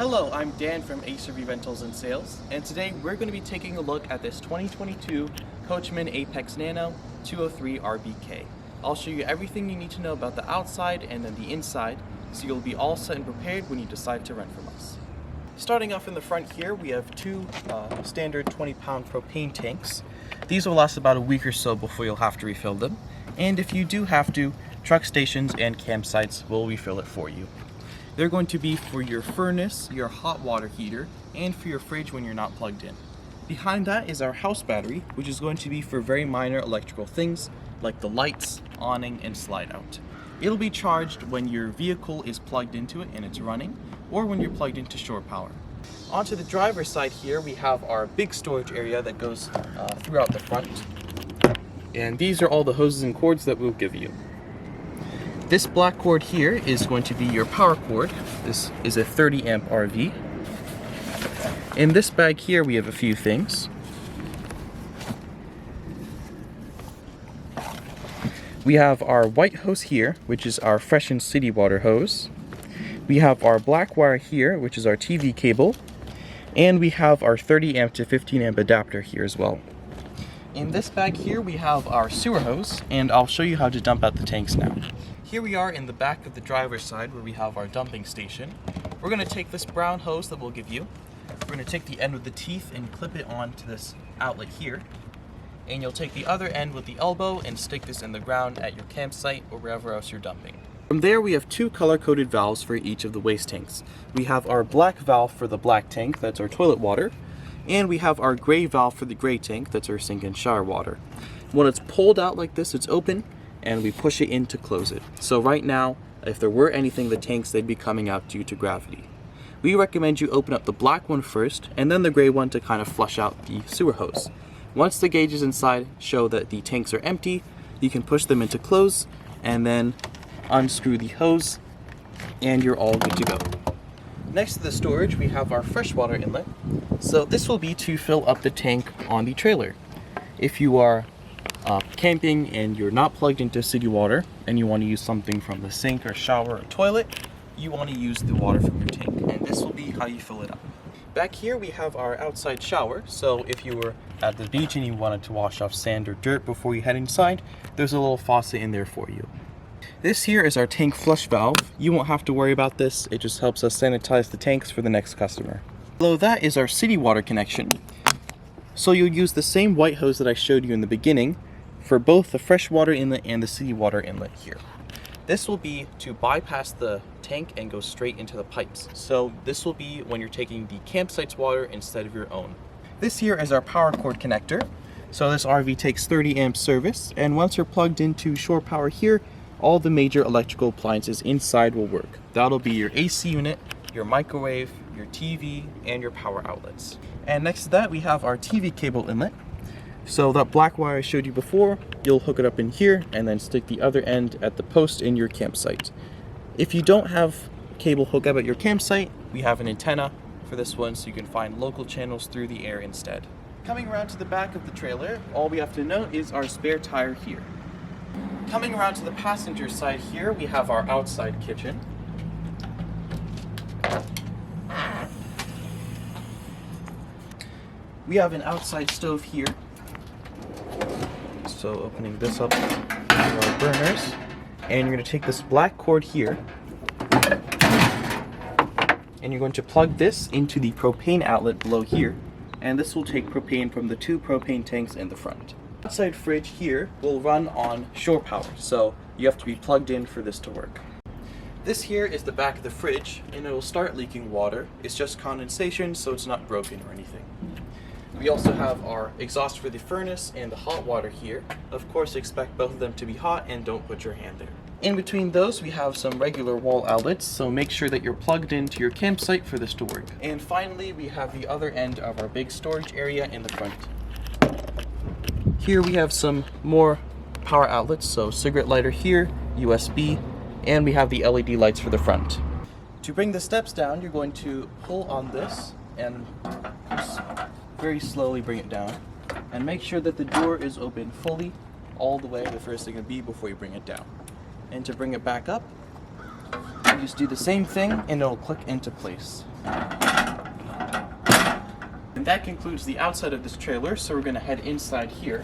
Hello, I'm Dan from ACV Rentals and Sales, and today we're going to be taking a look at this 2022 Coachmen Apex Nano 203 RBK. I'll show you everything you need to know about the outside and then the inside, so you'll be all set and prepared when you decide to rent from us. Starting off in the front here, we have two standard 20-pound propane tanks. These will last about a week or so before you'll have to refill them, and if you do have to, truck stations and campsites will refill it for you. They're going to be for your furnace, your hot water heater, and for your fridge when you're not plugged in. Behind that is our house battery, which is going to be for very minor electrical things like the lights, awning, and slide out. It'll be charged when your vehicle is plugged into it and it's running, or when you're plugged into shore power. Onto the driver's side here, we have our big storage area that goes throughout the front. And these are all the hoses and cords that we'll give you. This black cord here is going to be your power cord. This is a 30 amp RV. In this bag here we have a few things. We have our white hose here, which is our Fresh and City water hose. We have our black wire here, which is our TV cable. And we have our 30 amp to 15 amp adapter here as well. In this bag here we have our sewer hose, and I'll show you how to dump out the tanks now. Here we are in the back of the driver's side where we have our dumping station. We're going to take this brown hose that we'll give you. We're going to take the end with the teeth and clip it onto this outlet here. And you'll take the other end with the elbow and stick this in the ground at your campsite or wherever else you're dumping. From there we have two color-coded valves for each of the waste tanks. We have our black valve for the black tank, that's our toilet water. And we have our gray valve for the gray tank, that's our sink and shower water. When it's pulled out like this, it's open, and we push it in to close it. So right now, if there were anything in the tanks, they'd be coming out due to gravity. We recommend you open up the black one first, and then the gray one to kind of flush out the sewer hose. Once the gauges inside show that the tanks are empty, you can push them into close, and then unscrew the hose, and you're all good to go. Next to the storage, we have our freshwater inlet. So this will be to fill up the tank on the trailer. If you are camping and you're not plugged into city water and you want to use something from the sink or shower or toilet, you want to use the water from your tank, and this will be how you fill it up. Back here we have our outside shower, so if you were at the beach and you wanted to wash off sand or dirt before you head inside, there's a little faucet in there for you. This here is our tank flush valve. You won't have to worry about this, it just helps us sanitize the tanks for the next customer. Below that is our city water connection. So you'll use the same white hose that I showed you in the beginning for both the freshwater inlet and the city water inlet here. This will be to bypass the tank and go straight into the pipes. So this will be when you're taking the campsite's water instead of your own. This here is our power cord connector. So this RV takes 30 amp service, and once you're plugged into shore power here, all the major electrical appliances inside will work. That'll be your AC unit, your microwave, your TV, and your power outlets. And next to that we have our TV cable inlet. So that black wire I showed you before, you'll hook it up in here and then stick the other end at the post in your campsite. If you don't have cable hookup at your campsite, we have an antenna for this one so you can find local channels through the air instead. Coming around to the back of the trailer, all we have to note is our spare tire here. Coming around to the passenger side here, we have our outside kitchen. We have an outside stove here. So opening this up to our burners, and you're going to take this black cord here and you're going to plug this into the propane outlet below here, and this will take propane from the two propane tanks in the front. Outside fridge here will run on shore power, so you have to be plugged in for this to work. This here is the back of the fridge, and it will start leaking water. It's just condensation, so it's not broken or anything. We also have our exhaust for the furnace and the hot water here. Of course, expect both of them to be hot and don't put your hand there. In between those, we have some regular wall outlets, so make sure that you're plugged into your campsite for this to work. And finally, we have the other end of our big storage area in the front. Here we have some more power outlets, so cigarette lighter here, USB, and we have the LED lights for the front. To bring the steps down, you're going to pull on this and very slowly bring it down, and make sure that the door is open fully all the way, the first thing would be before you bring it down. And to bring it back up, you just do the same thing and it'll click into place. And that concludes the outside of this trailer, so we're going to head inside here.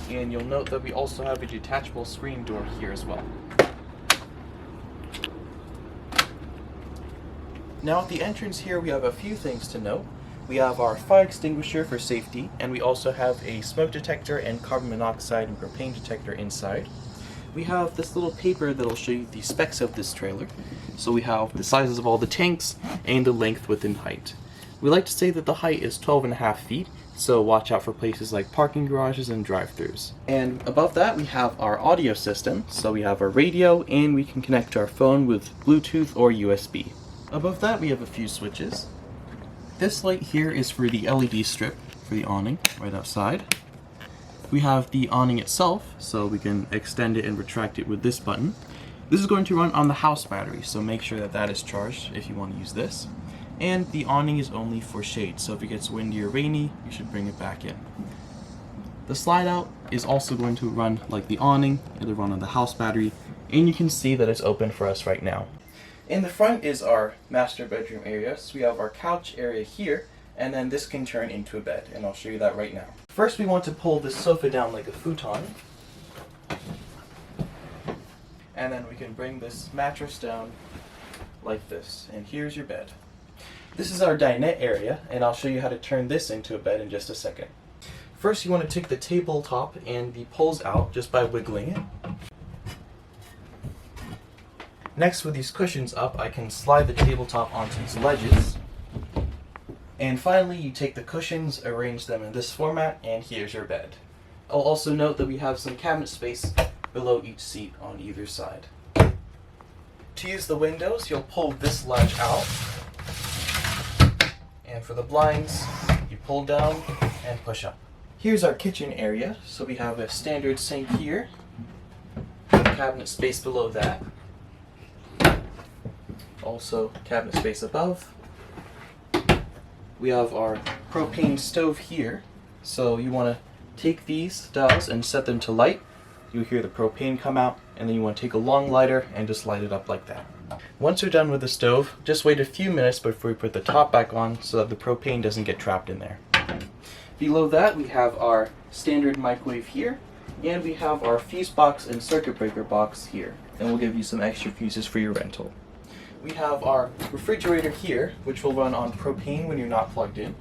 And you'll note that we also have a detachable screen door here as well. Now at the entrance here we have a few things to note. We have our fire extinguisher for safety, and we also have a smoke detector and carbon monoxide and propane detector inside. We have this little paper that will show you the specs of this trailer. So we have the sizes of all the tanks and the length, width, and height. We like to say that the height is 12.5 feet, so watch out for places like parking garages and drive-thrus. And above that we have our audio system, so we have our radio and we can connect to our phone with Bluetooth or USB. Above that we have a few switches. This light here is for the LED strip for the awning right outside. We have the awning itself, so we can extend it and retract it with this button. This is going to run on the house battery, so make sure that that is charged if you want to use this. And the awning is only for shade, so if it gets windy or rainy, you should bring it back in. The slide out is also going to run like the awning. It'll run on the house battery, and you can see that it's open for us right now. In the front is our master bedroom area, so we have our couch area here, and then this can turn into a bed, and I'll show you that right now. First we want to pull this sofa down like a futon, and then we can bring this mattress down like this, and here's your bed. This is our dinette area, and I'll show you how to turn this into a bed in just a second. First you want to take the tabletop and the poles out just by wiggling it. Next, with these cushions up, I can slide the tabletop onto these ledges. And finally, you take the cushions, arrange them in this format, and here's your bed. I'll also note that we have some cabinet space below each seat on either side. To use the windows, you'll pull this latch out. And for the blinds, you pull down and push up. Here's our kitchen area. So we have a standard sink here, cabinet space below that. Also cabinet space above. We have our propane stove here, so you want to take these dials and set them to light. You hear the propane come out, and then you want to take a long lighter and just light it up like that. Once you're done with the stove, just wait a few minutes before you put the top back on so that the propane doesn't get trapped in there. Below that we have our standard microwave here, and we have our fuse box and circuit breaker box here, and we'll give you some extra fuses for your rental. We have our refrigerator here, which will run on propane when you're not plugged in.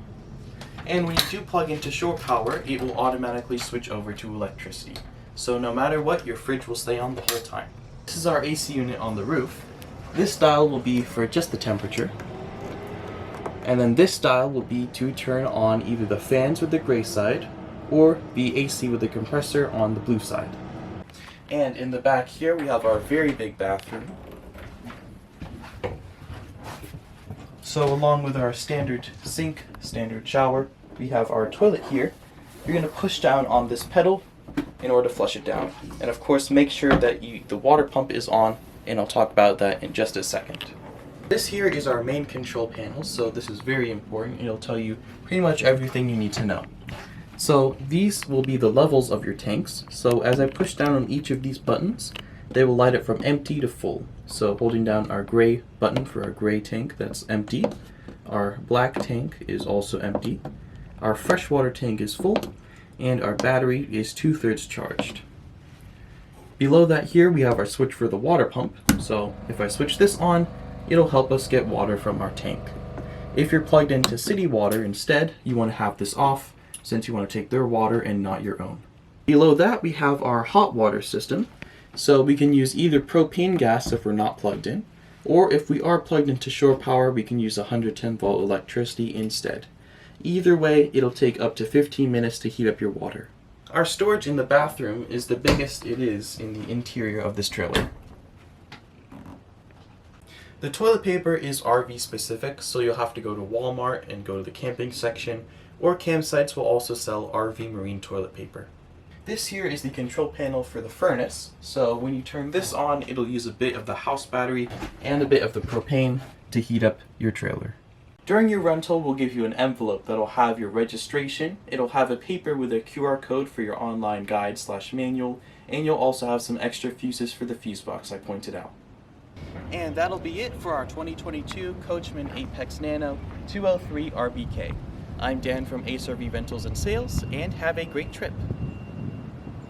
And when you do plug into shore power, it will automatically switch over to electricity. So no matter what, your fridge will stay on the whole time. This is our AC unit on the roof. This dial will be for just the temperature. And then this dial will be to turn on either the fans with the gray side or the AC with the compressor on the blue side. And in the back here, we have our very big bathroom. So along with our standard sink, standard shower, we have our toilet here. You're going to push down on this pedal in order to flush it down. And of course make sure that the water pump is on, and I'll talk about that in just a second. This here is our main control panel, so this is very important. It'll tell you pretty much everything you need to know. So these will be the levels of your tanks. So as I push down on each of these buttons, they will light it from empty to full. So holding down our gray button for our gray tank, that's empty. Our black tank is also empty. Our freshwater tank is full, and our battery is 2/3 charged. Below that here we have our switch for the water pump. So if I switch this on, it'll help us get water from our tank. If you're plugged into city water instead, you want to have this off, since you want to take their water and not your own. Below that we have our hot water system. So we can use either propane gas if we're not plugged in, or if we are plugged into shore power, we can use 110 volt electricity instead. Either way, it'll take up to 15 minutes to heat up your water. Our storage in the bathroom is the biggest it is in the interior of this trailer. The toilet paper is RV specific, so you'll have to go to Walmart and go to the camping section, or campsites will also sell RV marine toilet paper. This here is the control panel for the furnace, so when you turn this on, it'll use a bit of the house battery and a bit of the propane to heat up your trailer. During your rental, we'll give you an envelope that'll have your registration, it'll have a paper with a QR code for your online guide/manual, and you'll also have some extra fuses for the fuse box I pointed out. And that'll be it for our 2022 Coachmen Apex Nano 203 RBK. I'm Dan from Ace RV Rentals and Sales, and have a great trip.